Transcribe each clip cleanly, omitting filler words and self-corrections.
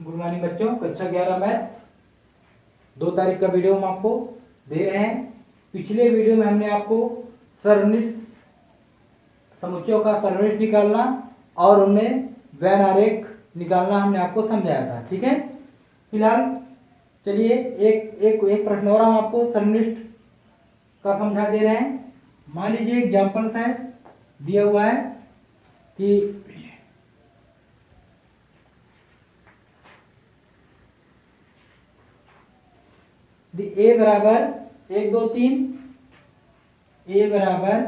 Good morning बच्चों। कक्षा 11 math 2 तारीख का वीडियो हम आपको दे रहे हैं। पिछले वीडियो में हमने आपको सरनिष्ठ समुच्चयों का सरनिष्ठ निकालना और उनमें वैन आरेख निकालना हमने आपको समझाया था। ठीक है, फिलहाल चलिए एक प्रश्न और हम आपको सरनिष्ठ का समझा दे रहे हैं। मान लीजिए एग्जाम्पल्स है दिया हुआ है कि ए बराबर 1 2 3, ए बराबर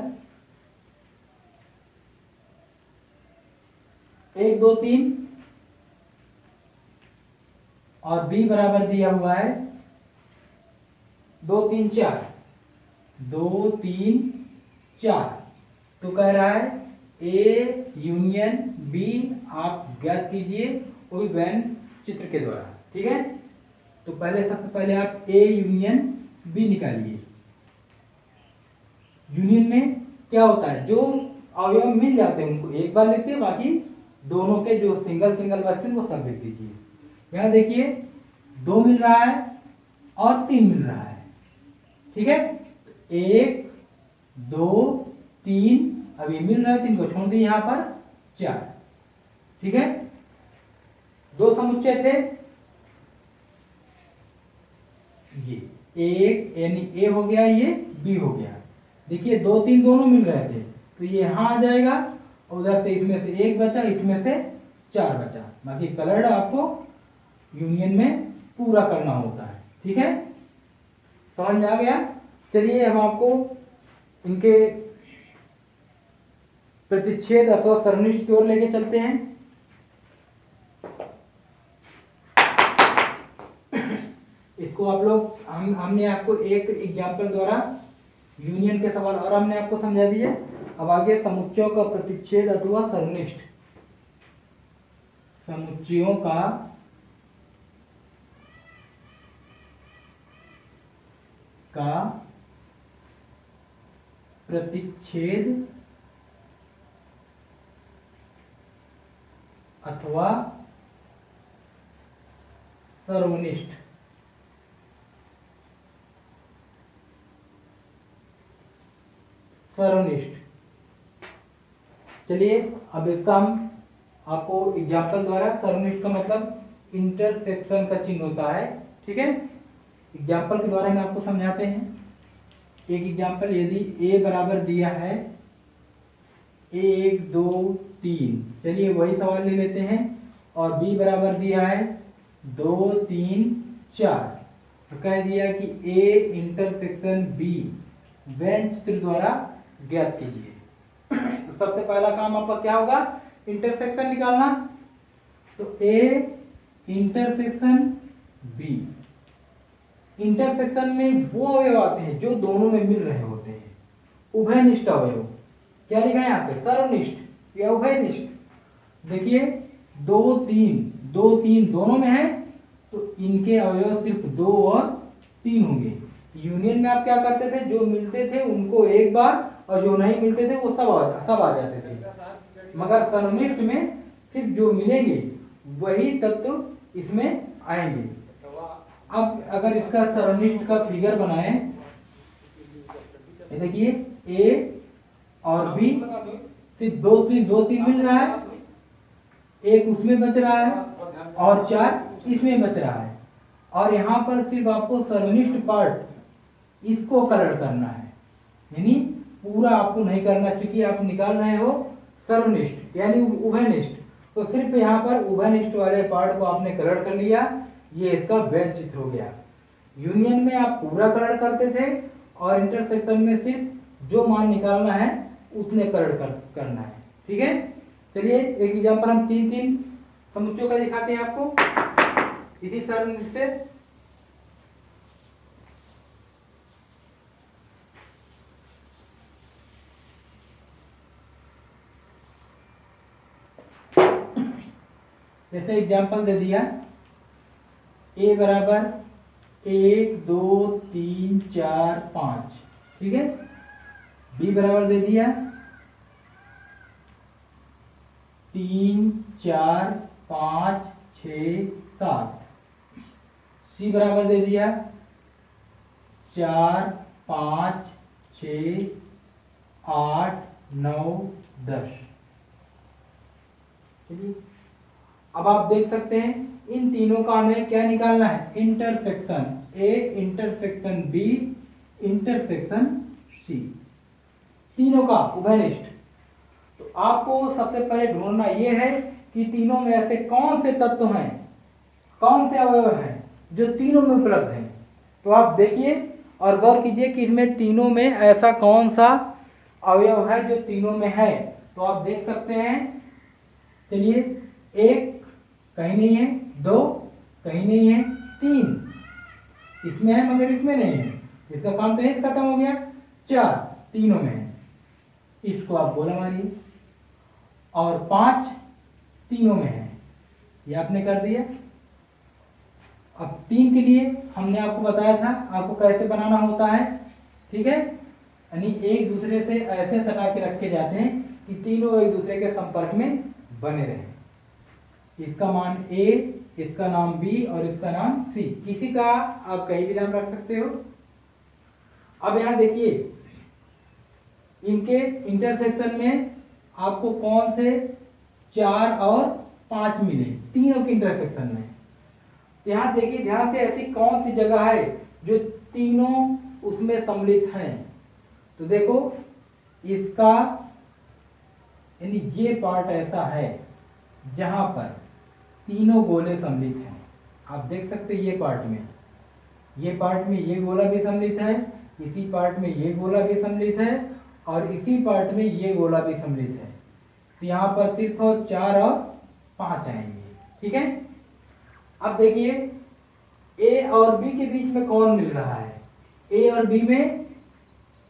1 2 3 और बी बराबर दिया हुआ है 2 3 4, 2 3 4। तो कह रहा है ए यूनियन बी आप ज्ञात कीजिए, वो भी वैन चित्र के द्वारा। ठीक है, तो सबसे पहले आप ए यूनियन बी निकालिए। यूनियन में क्या होता है, जो अवयव मिल जाते हैं उनको एक बार लिखते हैं, बाकी दोनों के जो सिंगल बचते हैं वो सब लिख दीजिए। यहाँ देखिए 2 मिल रहा है और 3 मिल रहा है। ठीक है, 1 2 3 अभी मिल रहा है, 3 को छोड़ दिए, यहाँ पर 4। ठीक है, 2 समुच्चय थे, ये एक यानी ए हो गया, ये बी हो गया। देखिए 2 3 दोनों मिल रहे थे, तो ये यहाँ आ जाएगा और उधर से इसमें से 1 बचा, इसमें से 4 बचा। बाकी कलर आपको यूनियन में पूरा करना होता है। ठीक है, समझ में आ गया। चलिए हम आपको इनके प्रतिच्छेद अथवा सरनिष्ठ की ओर लेके चलते हैं। इसको आप लोग हमने आपको एक एग्जाम्पल द्वारा यूनियन के सवाल और हमने आपको समझा दिए। अब आगे समुच्चयों का प्रतिच्छेद अथवा सरनिष्ठ, समुच्चयों का प्रतिच्छेद अथवा सर्वनिष्ठ। चलिए अब इसका हम आपको एग्जाम्पल द्वारा, सर्वनिष्ठ का मतलब इंटरसेक्शन का चिन्ह होता है। ठीक है, एग्जाम्पल के द्वारा हम आपको समझाते हैं। एक एग्जाम्पल, यदि ए बराबर दिया है 1 2 3, चलिए वही सवाल ले लेते हैं, और बी बराबर दिया है 2 3 4। तो कह दिया कि ए इंटरसेक्शन बी वैन चित्र द्वारा ज्ञात कीजिए। तो सबसे पहला काम आपका क्या होगा, इंटरसेक्शन निकालना। तो ए इंटरसेक्शन बी, इंटरसेक्शन में वो अवयव आते हैं जो दोनों में मिल रहे होते हैं, उभयनिष्ठ अवयव। क्या लिखा है यहाँ पे, सर्वनिष्ठ या उभयनिष्ठ। देखिए 2 3 दोनों में है, तो इनके अवयव सिर्फ 2 और 3 होंगे। यूनियन में आप क्या करते थे, जो मिलते थे उनको एक बार, और जो नहीं मिलते थे वो सब आ जाते थे। मगर सर्वनिष्ठ में सिर्फ जो मिलेंगे वही तत्व इसमें आएंगे। अब अगर इसका सर्वनिष्ठ का फिगर बनाएं, देखिए ए और बी सिर्फ 2 3 मिल रहा है, एक उसमें बच रहा है और 4 इसमें बच रहा है। और यहाँ पर सिर्फ आपको सर्वनिष्ठ पार्ट इसको कलर करना है, यानी पूरा आपको नहीं करना, क्योंकि आप निकाल रहे हो सर्वनिष्ठ यानी उभयनिष्ठ। तो सिर्फ यहाँ पर उभयनिष्ठ वाले पार्ट को आपने कलर कर लिया, ये इसका वैन चित्र हो गया। यूनियन में आप पूरा कलर करते थे और इंटरसेक्शन में सिर्फ जो मान निकालना है उतने कलर करना है। ठीक है, चलिए एक एग्जांपल हम 3 समुच्चयों का दिखाते हैं आपको इसी सरनिष्ठ से। जैसे एग्जांपल दे दिया, ए बराबर 1 2 3 4 5। ठीक है, बी बराबर दे दिया 3 4 5 6 7, सी बराबर दे दिया 4, 5, 6, 8, 9, 10। चलिए अब आप देख सकते हैं इन तीनों का हमें क्या निकालना है, intersection A intersection B intersection C, तीनों का उभयनिष्ठ। तो आपको सबसे पहले ढूंढना यह है कि तीनों में ऐसे कौन से तत्व हैं, कौन से अवयव हैं जो तीनों में उपलब्ध हैं। तो आप देखिए और गौर कीजिए कि इनमें तीनों में ऐसा कौन सा अवयव है जो तीनों में है। तो आप देख सकते हैं, चलिए 1 कहीं नहीं है, 2 कहीं नहीं है, 3 इसमें है मगर इसमें नहीं है, इसका काम तो यही खत्म हो गया। 4 तीनों में है, इसको आप बोला मारिए। और 5 तीनों में है, ये आपने कर दिया। अब 3 के लिए हमने आपको बताया था आपको कैसे बनाना होता है, ठीक है, यानी एक दूसरे से ऐसे सटा के रखे जाते हैं कि तीनों एक दूसरे के संपर्क में बने रहें। इसका मान A, इसका नाम B और इसका नाम C, किसी का आप कहीं भी नाम रख सकते हो। अब यहां देखिए इनके इंटरसेक्शन में आपको कौन से 4 और 5 मिले, तीनों के इंटरसेक्शन में। यहां देखिए ध्यान से ऐसी कौन सी जगह है जो तीनों उसमें सम्मिलित हैं। तो देखो इसका यानी ये पार्ट ऐसा है जहां पर तीनों गोले सम्मिलित हैं। आप देख सकते हैं ये पार्ट में ये गोला भी सम्मिलित है, इसी पार्ट में ये गोला भी सम्मिलित है और इसी पार्ट में ये गोला भी सम्मिलित है। तो यहाँ पर सिर्फ 4 और 5 आएंगे, ठीक है। अब देखिए A और B के बीच में कौन मिल रहा है, A और B में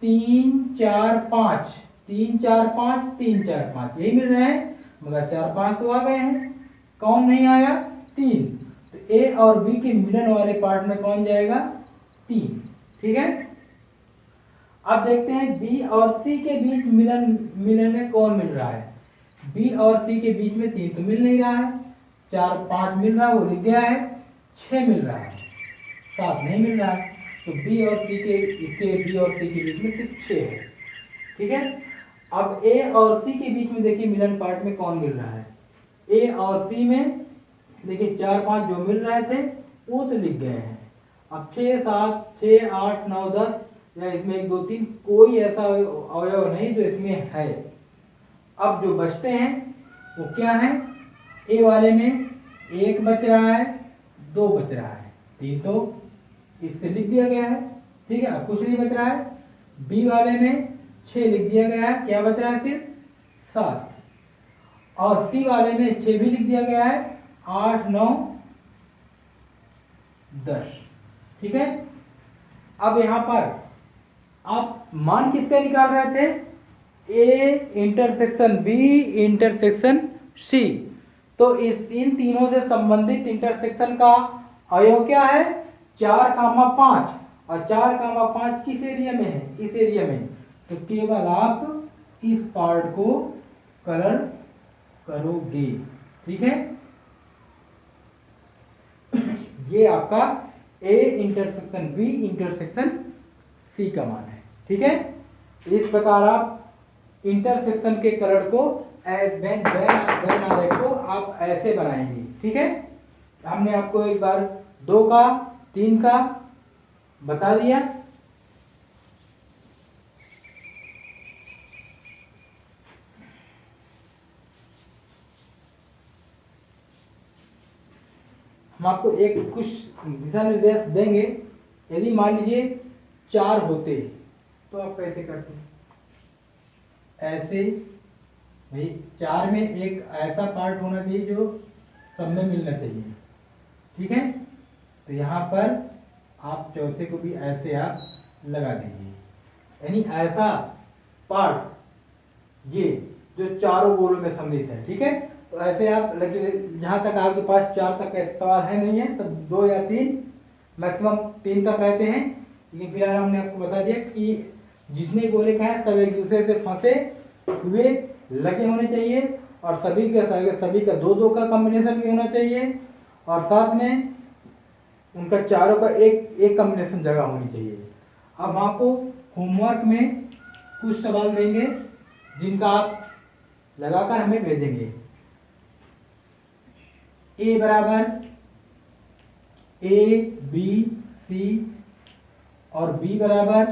3, 4, 5 3, 4, 5 3, 4, 5 यही मिल रहे हैं, मगर 4, 5 तो आ गए हैं, कौन नहीं आया, 3। तो A और B के मिलन वाले पार्ट में कौन जाएगा, 3, ठीक है। अब देखते हैं B और C के बीच मिलन में कौन मिल रहा है। B और C के बीच में 3 तो मिल नहीं रहा है, 4, 5 मिल रहा है, वो लिख गया है, 6 मिल रहा है, 7 नहीं मिल रहा है। तो B और C के बीच में सिर्फ 6 है, ठीक है। अब A और C के बीच में देखिए मिलन पार्ट में कौन मिल रहा है, A और C में देखिए 4, 5 जो मिल रहे थे वो तो लिख गए हैं। अब 6, 7, 6, 8, 9, 10 या इसमें 1, 2, 3 कोई ऐसा अवयव नहीं जो इसमें है। अब जो बचते हैं वो क्या है, A वाले में 1 बच रहा है, 2 बच रहा है, 3 तो इससे लिख दिया गया है, ठीक है, अब कुछ नहीं बच रहा है। B वाले में 6 लिख दिया गया है, क्या बच रहा है, सिर्फ 7। और C वाले में 6 भी लिख दिया गया है, 8, 9, 10, ठीक है। अब यहां पर आप मान किसका निकाल रहे थे, A intersection B intersection C। तो इन तीनों से संबंधित इंटरसेक्शन का अवयव क्या है, 4, 5 और 4, 5 किस एरिया में है, इस एरिया में। तो केवल आप इस पार्ट को कलर करोगे, ठीक है। ये आपका A intersection B intersection C का मान है, ठीक है। इस प्रकार आप इंटरसेक्शन के कलर को वेन आरेख को आप ऐसे बनाएंगे, ठीक है। हमने आपको एक बार 2 का 3 का बता दिया। हम आपको एक कुछ दिशा निर्देश देंगे। यदि मान लीजिए 4 होते तो आप कैसे करते, ऐसे भाई 4 में एक ऐसा पार्ट होना चाहिए जो सब में मिलना चाहिए, ठीक है। तो यहाँ पर आप चौथे को भी ऐसे आप लगा दीजिए, यानी ऐसा पार्ट ये जो चारों गोलों में सम्मिलित है, ठीक है। तो ऐसे आप लगे, जहाँ तक आपके पास 4 तक सवाल है नहीं है, तब 2 या 3 मैक्सिमम 3 तक रहते हैं। लेकिन फिलहाल हमने आपको बता दिया कि जितने गोले का है सब एक दूसरे से फंसे हुए लगे होने चाहिए और सभी का 2-2 का कॉम्बिनेशन भी होना चाहिए और साथ में उनका चारों का एक कॉम्बिनेशन जगह होनी चाहिए। अब हम आपको होमवर्क में कुछ सवाल देंगे जिनका आप लगाकर हमें भेजेंगे। ए बराबर ए बी सी और बी बराबर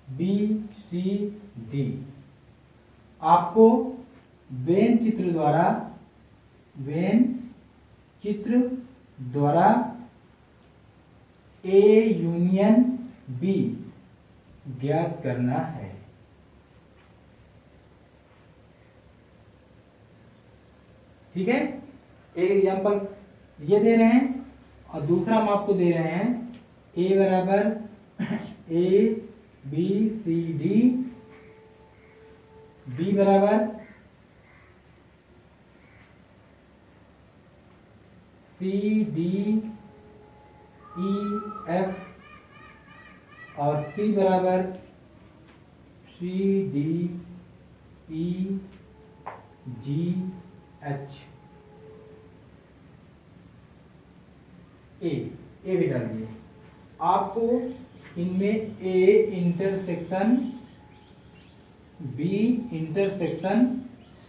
बी सी डी। आपको वेन चित्र द्वारा ए यूनियन बी ज्ञात करना है। ठीक है, एक एग्जांपल ये दे रहे हैं और दूसरा हम आपको दे रहे हैं ए बराबर A B C D, B बराबर सी डी ई एफ और सी बराबर सी डी ई जी एच। ए भी डाल दिए। आपको इनमें A intersection B intersection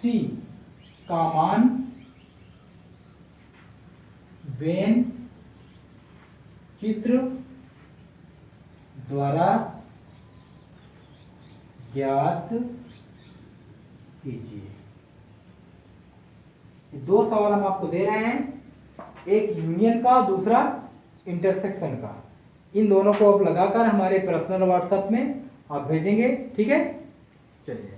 C का मान वेन चित्र द्वारा ज्ञात कीजिए। दो सवाल हम आपको दे रहे हैं, एक यूनियन का, दूसरा इंटरसेक्शन का। इन दोनों को आप लगाकर हमारे पर्सनल व्हाट्सएप में आप भेजेंगे। ठीक है, चलिए।